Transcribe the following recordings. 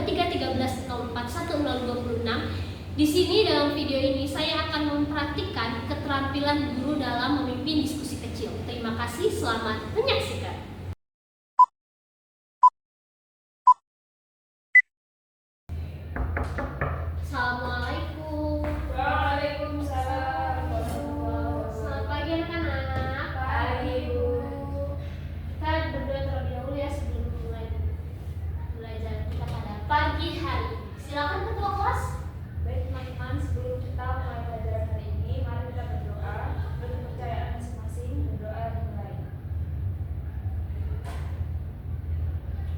2313 Di sini dalam video ini saya akan mempraktikkan keterampilan guru dalam memimpin diskusi kecil. Terima kasih, selamat menyaksikan. Assalamualaikum. Waalaikumsalam. Selamat pagi anak-anak. Pagi, Bu. Kita berdoa terlebih dahulu ya sebelum mulai belajar kita pada pagi hari. Silakan ketua kelas. Baik teman-teman, sebelum kita mulai pelajaran hari ini, mari kita berdoa. Menurut kepercayaan masing-masing, berdoa dimulai.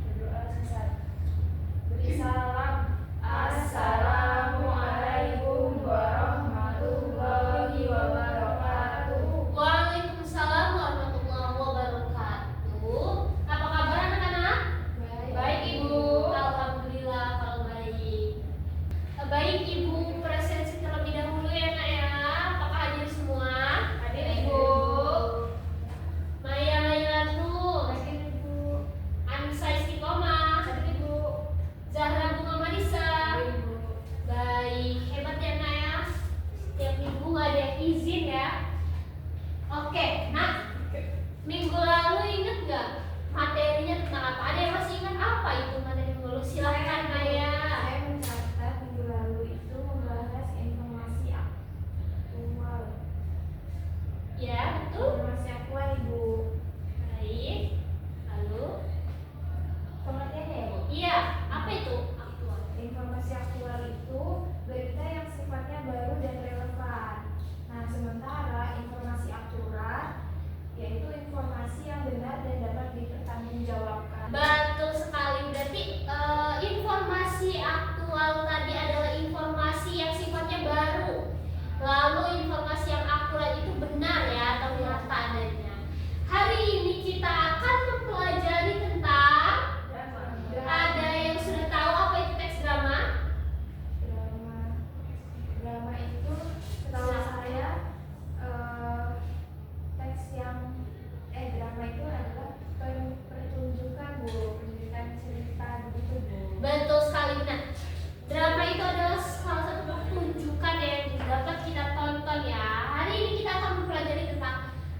Berdoa selesai. Beri salam. Assalamualaikum warahmatullahi wabarakatuh. Waalaikumsalam warahmatullahi wabarakatuh. Apa kabar anak-anak? Baik, Ibu. Alhamdulillah kalau baik. Baik Ibu, presensi terlebih dahulu ya Nak ya. Apakah hadir semua? Hadir, Ibu. Maya Lailatu, Hadir, Ibu. Anissa Istiqomah, Hadir, Ibu. Zahra Bunga Marisa. Hadir, Ibu. Baik, hebat ya Nak ya. Setiap minggu nggak ada yang izin ya. Oke, Nak. Minggu lalu ingat nggak materinya tentang apa? Ada yang masih ingat apa itu materi minggu lalu? Silahkan Maya. Saya mencatat minggu lalu itu membahas informasi aktual. Ya, betul. Informasi aktual, Ibu. Baik. Lalu, Pengertiannya ya, Bu? iya, apa itu aktual? Informasi aktual itu berita yang sifatnya baru dan relevan. Nah, sementara informasi akurat yaitu informasi yang benar dan dapat dipertanggungjawabkan. Betul sekali. Berarti informasi aktual tadi adalah informasi yang sifatnya baru. Lalu informasi yang akurat itu benar ya atau nyata adanya. Hari ini kita akan mempelajari tentang ada yang sudah tahu apa itu teks drama? Drama itu setahu saya teks yang drama itu adalah pertunjukan, Bu, pertunjukan cerita begitu, Bu. Betul sekali. Nah, drama itu adalah salah satu pertunjukan yang dapat kita tonton ya. Hari ini kita akan mempelajari tentang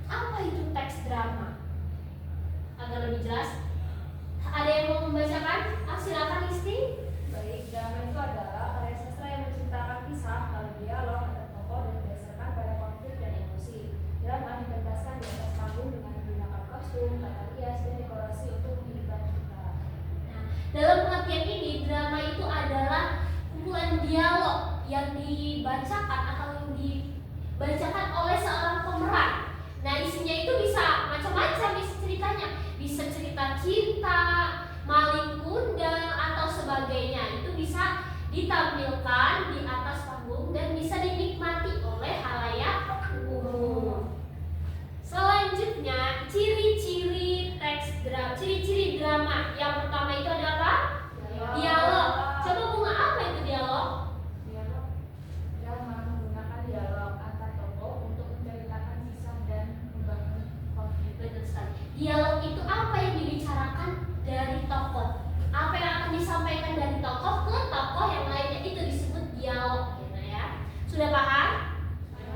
apa itu teks drama. Agar lebih jelas, ada yang mau membacakan? Silakan Isti. Baik, drama itu adalah karya sastra yang menceritakan kisah lalu dialog antar tokoh dan berdasarkan pada konflik dan emosi. Drama dipentaskan di atas panggung dengan menggunakan kostum, tata rias, dan dekorasi untuk menghidupkan cerita. Nah, dalam pengertian ini, drama itu adalah kumpulan dialog yang dibacakan atau yang dibacakan oleh seorang pemeran. Nah, isinya itu bisa macam-macam isi ceritanya. Bisa cerita cinta, maling kundang, atau sebagainya. Itu bisa ditampilkan di atas panggung dan bisa dinikmati oleh halayak umum. Selanjutnya, ciri-ciri teks drama. Ciri-ciri drama. Yang pertama itu adalah dialog. Coba Bunga, apa itu dialog? Dialog. Drama menggunakan dialog antar tokoh untuk menceritakan kisah dan membangun konflik. Betul sekali. Dialog itu apa yang dibicarakan dari tokoh. Apa yang akan disampaikan dari tokoh ke tokoh yang lainnya, itu disebut dialog ya. Sudah paham?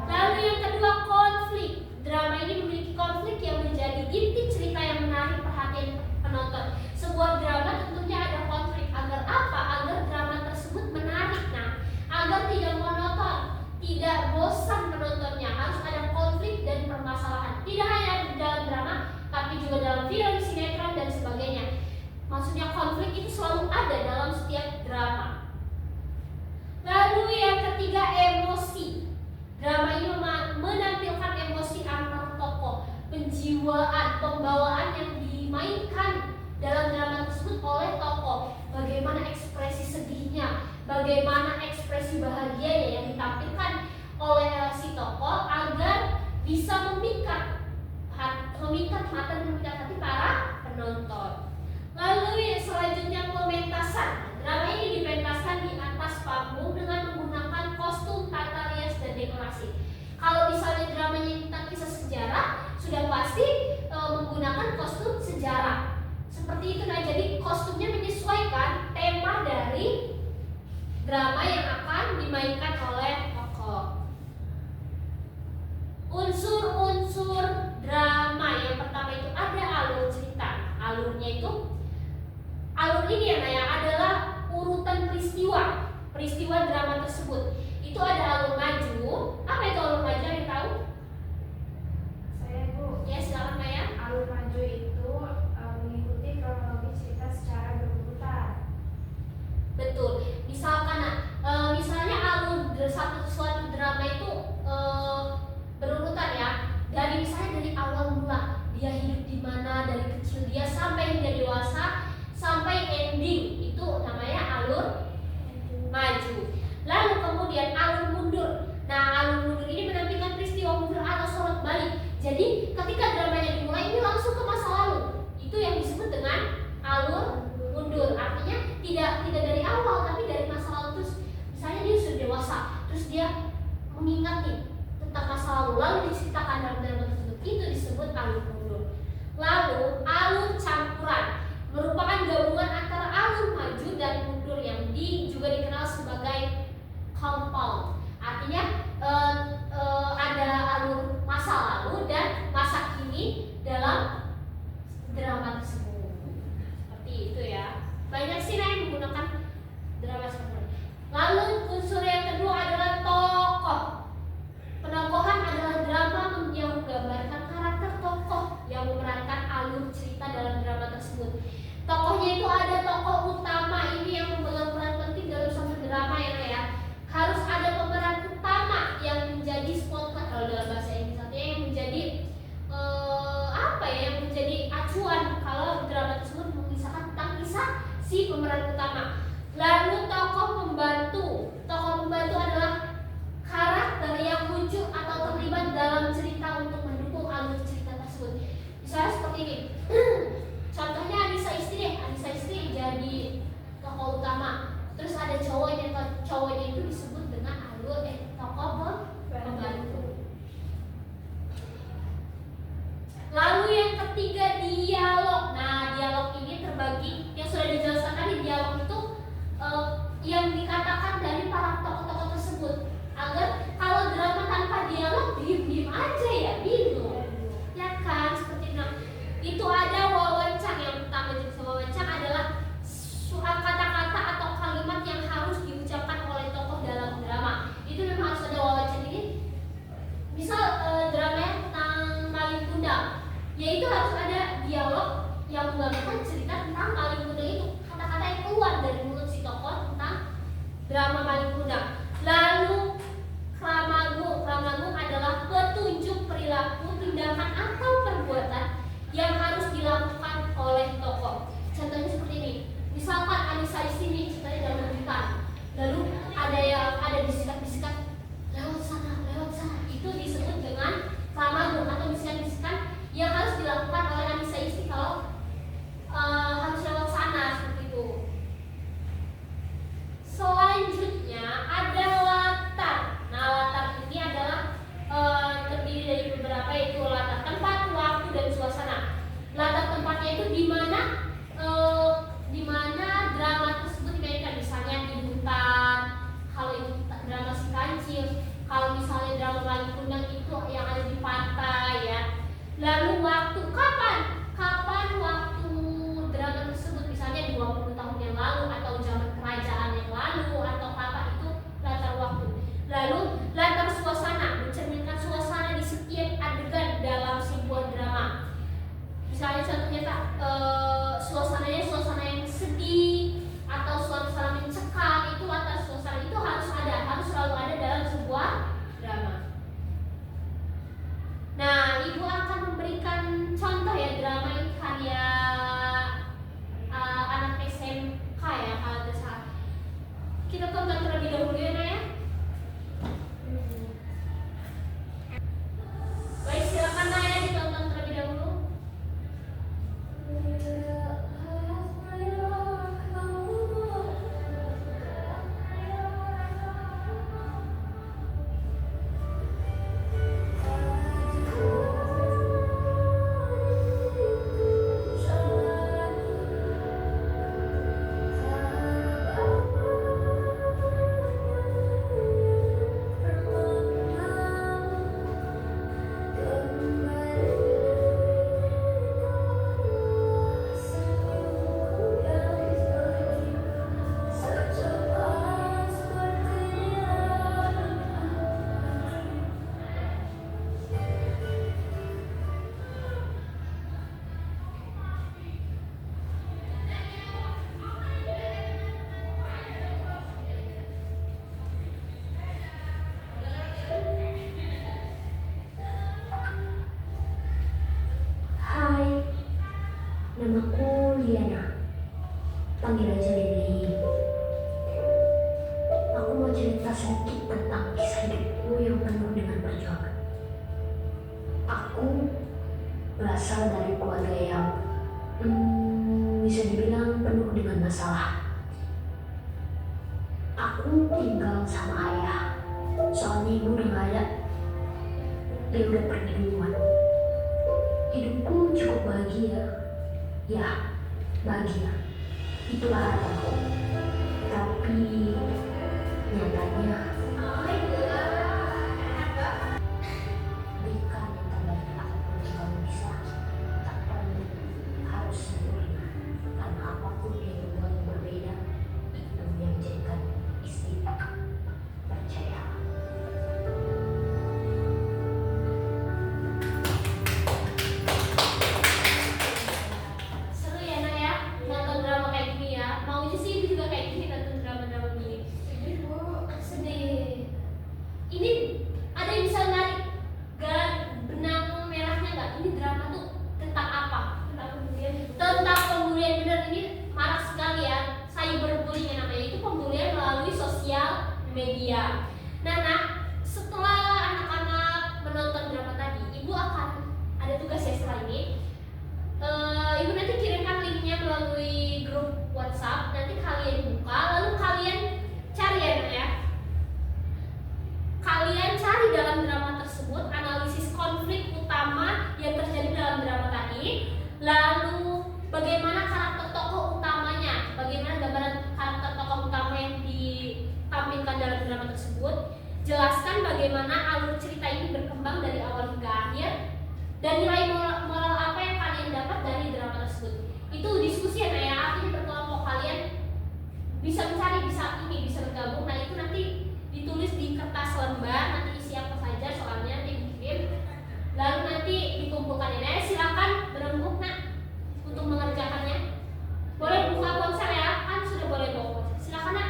Lalu yang kedua, konflik. Drama ini memiliki konflik yang menjadi inti cerita yang menarik perhatian penonton. Sebuah drama tentunya ada konflik. Agar apa? Agar drama tersebut menarik. Nah, agar tidak monoton, tidak bosan penontonnya, harus ada konflik dan permasalahan. Tidak hanya di dalam drama, tapi juga dalam film, sinetron, dan sebagainya. Maksudnya konflik itu selalu ada dalam setiap drama. Lalu yang ketiga, emosi. Drama ini menampilkan emosi antar tokoh, penjiwaan, pembawaan yang dimainkan dalam drama tersebut oleh tokoh. Bagaimana ekspresi sedihnya, bagaimana ekspresi bahagianya yang ditampilkan oleh si tokoh agar bisa memikat mata dan memikat hati para penonton. Lalu yang selanjutnya, pementasan. Drama ini dipentaskan di atas panggung dengan menggunakan kostum, tata rias, dan dekorasi. Kalau misalnya dramanya tentang kisah sejarah, sudah pasti menggunakan kostum sejarah. Seperti itu. Nah, jadi kostumnya menyesuaikan tema dari Betul. Misalkan, misalnya alur suatu drama itu berurutan ya. Dari awal mula dia hidup di mana, dari kecil dia sampai dia dewasa, sampai ending itu namanya alur maju. Lalu kemudian alur mundur. Nah, alur mundur ini menampilkan peristiwa mundur atau sorot balik. Jadi ketika dramanya dimulai ini langsung ke masa lalu. Itu yang disebut dengan alur mundur. Artinya tidak dari awal tapi dari masa lalu. Terus misalnya dia sudah dewasa, terus dia mengingat nih tentang masa lalu diceritakan dalam drama tersebut. Itu disebut alur mundur. Lalu alur campuran merupakan gabungan antara alur maju dan mundur yang juga dikenal sebagai compound. Artinya ada alur masa lalu dan masa kini dalam drama tersebut. Seperti itu ya. Banyak sih yang menggunakan drama seperti ini. Lalu unsur yang kedua adalah tokoh. Penokohan adalah drama yang menggambarkan karakter tokoh yang memerankan alur cerita dalam drama tersebut. Tokohnya itu ada tokoh utama ini yang memegang peran penting dalam suatu drama ya. Harus ada pemeran utama yang menjadi spotlight kalau dalam bahasa Inggris, artinya yang menjadi yang menjadi acuan kalau drama tersebut mengisahkan tentang kisah si pemeran utama. Lalu tokoh pembantu. Tokoh pembantu adalah karakter yang muncul atau terlibat dalam cerita untuk mendukung alur cerita tersebut. Misalnya seperti ini. Contohnya Anissa Istri jadi tokoh utama. Terus ada cowoknya itu disebut dengan tokoh pembantu. Lalu yang ketiga dialog. Nah, dialog ini terbagi yang sudah dijelaskan tadi. Dialog itu yang dikatakan dari para tokoh-tokoh tersebut. Agar kalau drama tanpa dialog diem aja ya, bingung. Ya kan, seperti itu. Itu ada wawancang. Yang pertama jenis wawancang adalah kata-kata atau kalimat yang harus diucapkan oleh tokoh dalam drama. Itu memang harus ada wawancang ini. Misal dramanya tentang Malin Kundang, yaitu harus ada dialog yang menggambarkan cerita tentang Malin Kundang itu. Kata-kata yang keluar dari mulut si tokoh tentang drama Malin Kundang. Lalu Kramagung adalah petunjuk perilaku, tindakan atau perbuatan yang harus dilakukan oleh tokoh. Contohnya seperti ini. Misalkan Anissa Istri ceritanya dalam hutan. Lalu ada bisikan-bisikan lewat sana. Itu disebut dengan Kramagung atau bisikan-bisikan yang harus dilakukan oleh Anissa Istri kalau harus lewat sana, seperti itu. Selanjutnya ada latar. Nah, latar ini adalah terdiri dari beberapa, yaitu latar tempat, waktu, dan suasana. Latar tempatnya itu di mana drama tersebut dimainkan. Misalnya di hutan, kalau itu drama Si Kancil. Kalau misalnya drama Malin Kundang itu yang ada di pantai ya. Lalu waktu, kapan waktu drama tersebut, misalnya 20 tahun yang lalu atau zaman kerajaan yang lalu atau kapan, itu latar waktu. Lalu latar suasana, mencerminkan suasana di setiap adegan dalam sebuah drama. Misalnya contohnya suasananya suasana yang sedih atau suasana mencekam, itu latar suasana itu harus selalu ada dalam sebuah drama. Nah, Ibu akan memberikan contoh ya drama ini karya anak SMK ya kalau tidak salah. Kita tonton terlebih dahulu ya, Naya. Baik, silakan Naya ditonton terlebih dahulu. Aku tinggal sama ayah. Soalnya ibu udah gak ada. Dia udah pergi duluan. Hidupku cukup bahagia. Ya, bahagia. Itulah harapanku. Tapi nyatanya berikan yang terbaik apapun yang kamu bisa. Tak perlu harus sempurna. Karena apapun yang membuat berbeda, itu yang menjadikan istimewa. Percaya. Seru ya nak ya nonton drama kayak gini ya. Maunya sih ibu juga kayak gini nonton drama-drama gini. Sedih. Ini ada yang bisa narik benang merahnya nggak? Ini drama tuh tentang apa? Tentang pembulian. Bener, ini marak sekali ya. Cyberbullying yang namanya itu pembulian melalui sosial media. Nah, setelah anak-anak menonton drama tadi, ibu akan ada tugas ya setelah ini. Ibu nanti kirimkan linknya melalui grup WhatsApp. Nanti kalian buka, lalu kalian cari ya. Kalian cari dalam drama tersebut analisis konflik utama yang terjadi dalam drama tadi. Lalu bagaimana karakter tokoh utamanya, bagaimana gambaran karakter tokoh utama yang ditampilkan dalam drama tersebut. Jelaskan bagaimana alur cerita ini berkembang dari awal hingga akhir. Dan nilai moral apa yang kalian dapat dari drama tersebut. Itu diskusi ya, artinya berkelompok, kalian bisa mencari, bisa bergabung. Nah itu nanti ditulis di kertas lembar, nanti isi apa saja soalnya nanti dikirim. Lalu nanti dikumpulkan ya. Silakan berembuk nak untuk mengerjakannya. Boleh buka ponsel ya, kan sudah boleh bawa ponsel. Silakan nak.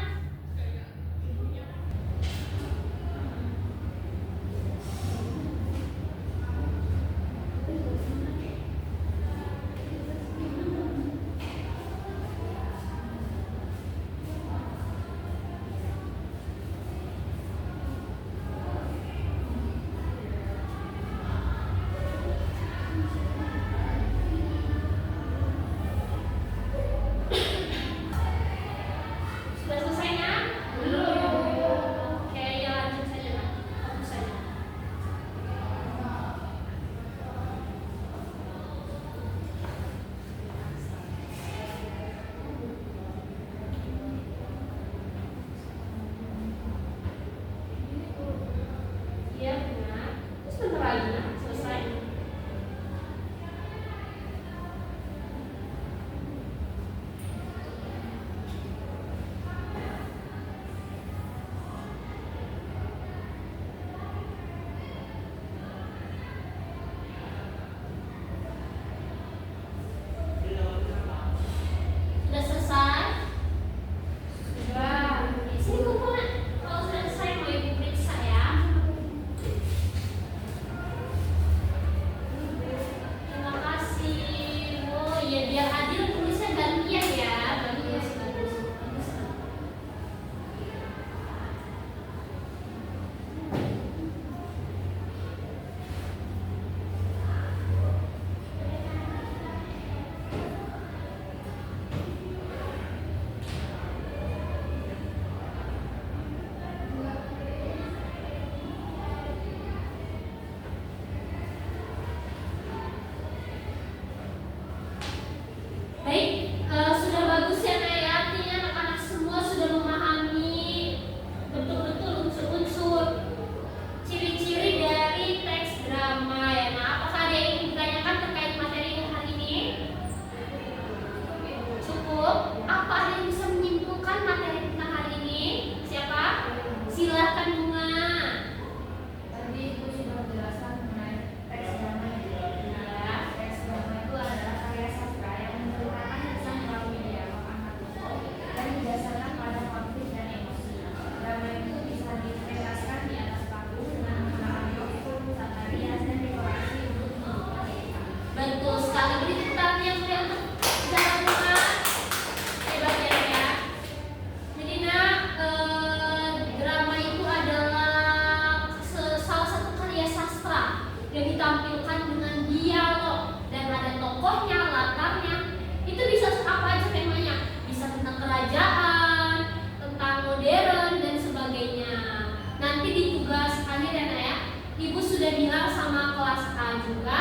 sudah bilang sama kelas A juga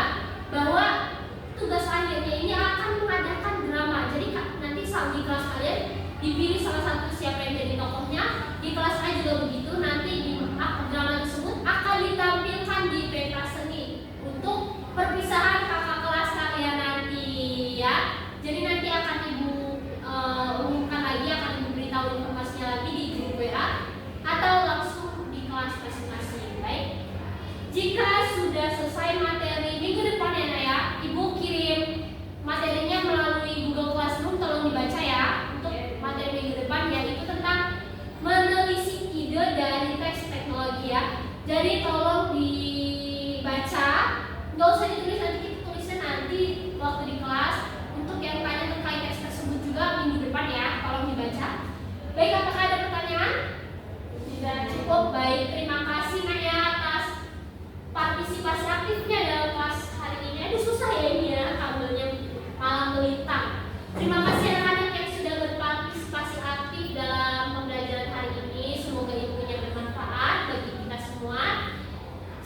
bahwa tugas akhirnya ini akan mengadakan drama. Jadi nanti di kelas kalian dipilih salah satu siapa yang jadi tokohnya. Di kelas A juga begitu. Nanti di drama tersebut akan ditampilkan di pentas seni untuk perpisahan kakak kelas kalian nanti ya. Jadi nanti akan ibu umumkan lagi, akan ibu beritahu informasinya lagi di grup WA atau langsung di kelas masing-masing. Baik. Jika sudah selesai materi minggu depan ya Nak ya, ibu kirim materinya melalui Google Classroom, tolong dibaca ya untuk materi minggu depan, yaitu tentang menelisik ide dari teks teknologi ya. Jadi tolong dibaca, nggak usah ditulis, nanti kita tulisnya nanti waktu di kelas. Untuk yang tanya terkait teks tersebut juga minggu depan ya, tolong dibaca. Baik, apakah ada pertanyaan? Tidak cukup. Baik, terima kasih Nak ya atas partisipasi aktifnya dalam kelas hari ini. Aduh susah ya ini ya, kabelnya malah melintang. Terima kasih anak-anak yang sudah berpartisipasi aktif dalam pembelajaran hari ini. Semoga ilmunya bermanfaat bagi kita semua.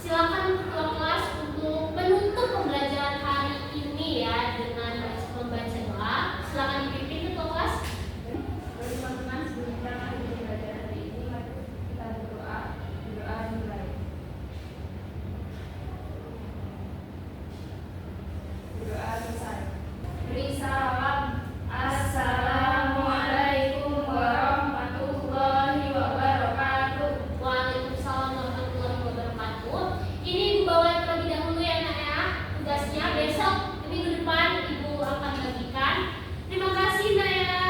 Silakan ketua kelas untuk menutup pembelajaran hari ini ya dengan membaca doa. Silakan dipimpin ketua kelas. Teman-teman, sebelum kita mengakhiri pembelajaran hari ini, mari kita berdoa. Doa dimulai. Doa selesai. Beri salam. Assalamualaikum warahmatullahi wabarakatuh. Waalaikumsalam warahmatullahi wabarakatuh. Ini ibu bawa terlebih dahulu ya Nak ya. Tugasnya besok minggu depan ibu akan bagikan. Terima kasih Nak ya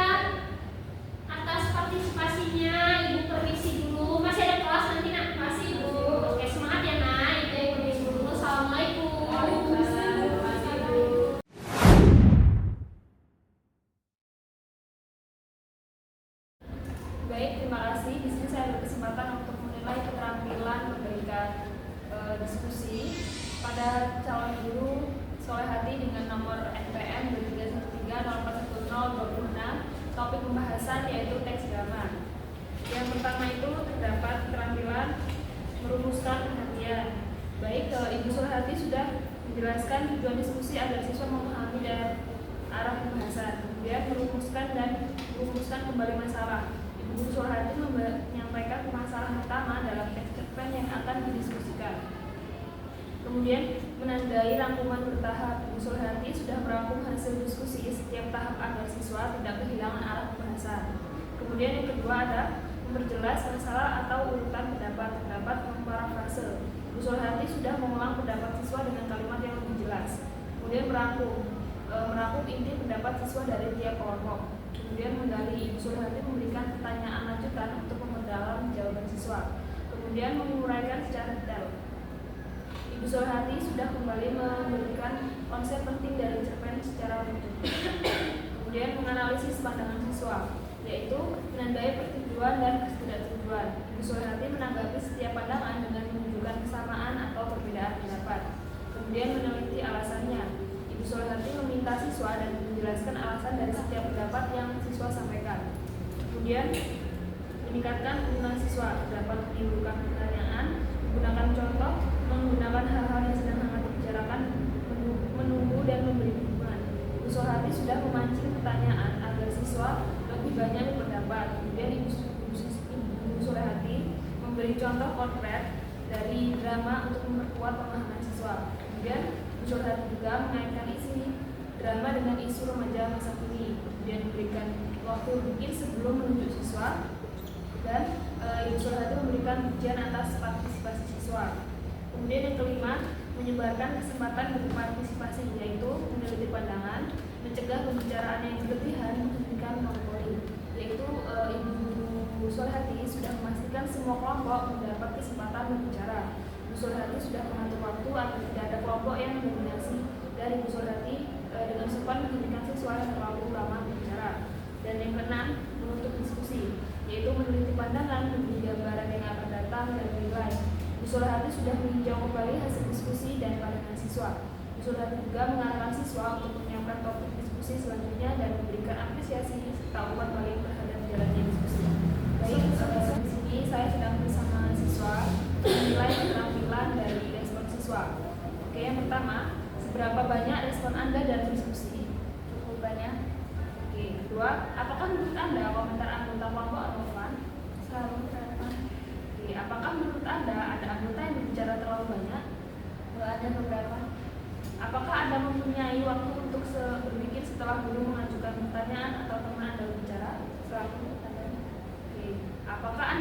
atas partisipasinya. Ibu permisi dulu. Masih ada kelas nanti Nak? Masih ibu. Oke, semangat ya Nak. Ibu permisi dulu. Assalamualaikum. Baik, terima kasih. Di sini saya berkesempatan untuk menilai keterampilan memberikan diskusi pada calon guru Solehati dengan nomor NPM 2313041026. Topik pembahasan yaitu teks drama. Yang pertama itu terdapat keterampilan merumuskan perhatian. Baik, Ibu Solehati sudah menjelaskan tujuan diskusi agar siswa memahami dan arah pembahasan, kemudian merumuskan kembali masalah. Ibu Solehati menyampaikan permasalahan utama dalam teks cerpen yang akan didiskusikan. Kemudian menandai rangkuman bertahap. Ibu Solehati sudah merangkum hasil diskusi setiap tahap agar siswa tidak kehilangan arah pembahasan. Kemudian yang kedua ada memperjelas masalah atau urutan pendapat memparafrase. Ibu Solehati sudah mengulang pendapat siswa dengan kalimat yang lebih jelas. Kemudian merangkum inti pendapat siswa dari tiap kelompok. Kemudian menggali. Ibu Solehati memberikan pertanyaan lanjutan untuk memperdalam jawaban siswa. Kemudian menguraikan secara detail. Ibu Solehati sudah kembali memberikan konsep penting dari cerpen secara utuh. Kemudian menganalisis pandangan siswa, yaitu menandai persetujuan dan ketidaksetujuan. Ibu Solehati menanggapi setiap pandangan dengan menunjukkan kesamaan atau perbedaan pendapat. Kemudian meneliti alasannya. Ibu Solehati meminta siswa dan menjelaskan alasan dari setiap pendapat yang siswa sampaikan. Kemudian meningkatkan penggunaan siswa, dapat menimbulkan pertanyaan, menggunakan contoh, menggunakan hal-hal yang sedang hangat dibicarakan, menunggu dan memberi dukungan. Ibu Solehati sudah memancing pertanyaan agar siswa lebih banyak berpendapat. Kemudian Ibu Solehati memberi contoh konkret dari drama untuk memperkuat pemahaman siswa. Kemudian Ibu Solehati juga mengaitkan isi drama dengan isu remaja masa kini. Kemudian memberikan waktu berpikir sebelum menunjuk siswa. Dan Ibu Solehati memberikan ujian atas partisipasi siswa. Kemudian yang kelima, menyebarkan kesempatan berpartisipasi, yaitu meneliti pandangan, mencegah pembicaraan yang berlebihan, menghentikan monopoli. Yaitu Ibu Solehati sudah memastikan semua kelompok mendapat kesempatan berbicara. Ibu Solehati sudah mengatur waktu agar tidak ada kelompok yang mendominasi. Dan Ibu Solehati dengan sopan menghentikan siswa yang terlalu lama berbicara. Dan yang keenam, menutup diskusi, yaitu meneliti pandangan, memberi gambaran yang akan datang dan menilai. Ibu Solehati sudah meninjau kembali hasil diskusi dan pandangan siswa. Ibu Solehati juga mengarahkan siswa untuk menyiapkan topik diskusi selanjutnya dan memberikan apresiasi serta umpan balik terhadap jalannya diskusi. Baik, di sini saya sedang bersama siswa menilai keterampilan dari respon siswa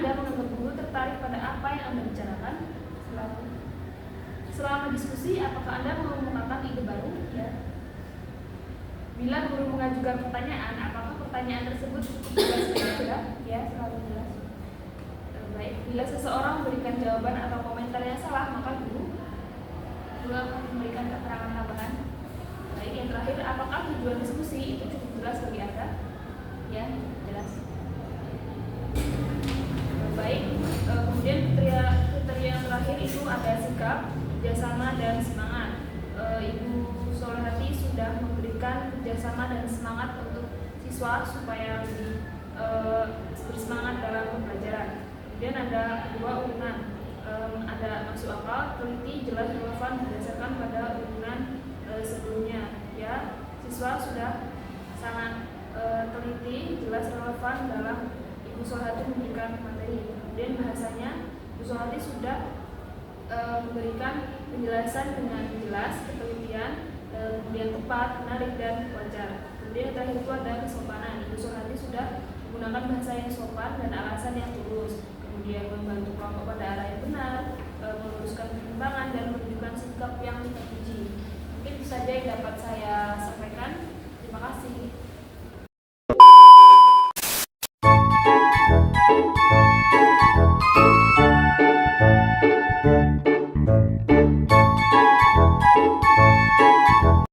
Anda menganggap guru tertarik pada apa yang Anda bicarakan selama diskusi, apakah Anda mengemukakan ide baru? Ya. Bila guru mengajukan pertanyaan, apakah pertanyaan tersebut cukup jelas dan tidak? Ya, selalu jelas. Baik, bila seseorang memberikan jawaban atau komentar yang salah, maka guru akan memberikan keterangan tambahan. Baik, yang terakhir, apakah tujuan diskusi itu cukup jelas bagi Anda? Ya, jelas. Baik, kemudian kriteria yang terakhir itu ada sikap, kerjasama, dan semangat. Ibu Solehati sudah memberikan kerjasama dan semangat untuk siswa supaya lebih bersemangat dalam pembelajaran. Kemudian ada dua urunan, ada masuk akal, teliti, jelas, relevan berdasarkan pada urunan sebelumnya. Ya, siswa sudah sangat teliti, jelas, relevan dalam Ibu Solehati memberikan materi. Kemudian bahasanya Ibu Solehati sudah memberikan penjelasan dengan jelas, ketelitian, kemudian tepat, menarik, dan wajar. Kemudian yang terakhir itu ada kesopanan. Ibu Solehati sudah menggunakan bahasa yang sopan dan alasan yang tulus, kemudian membantu kelompok pada arah yang benar, meluruskan pertimbangan dan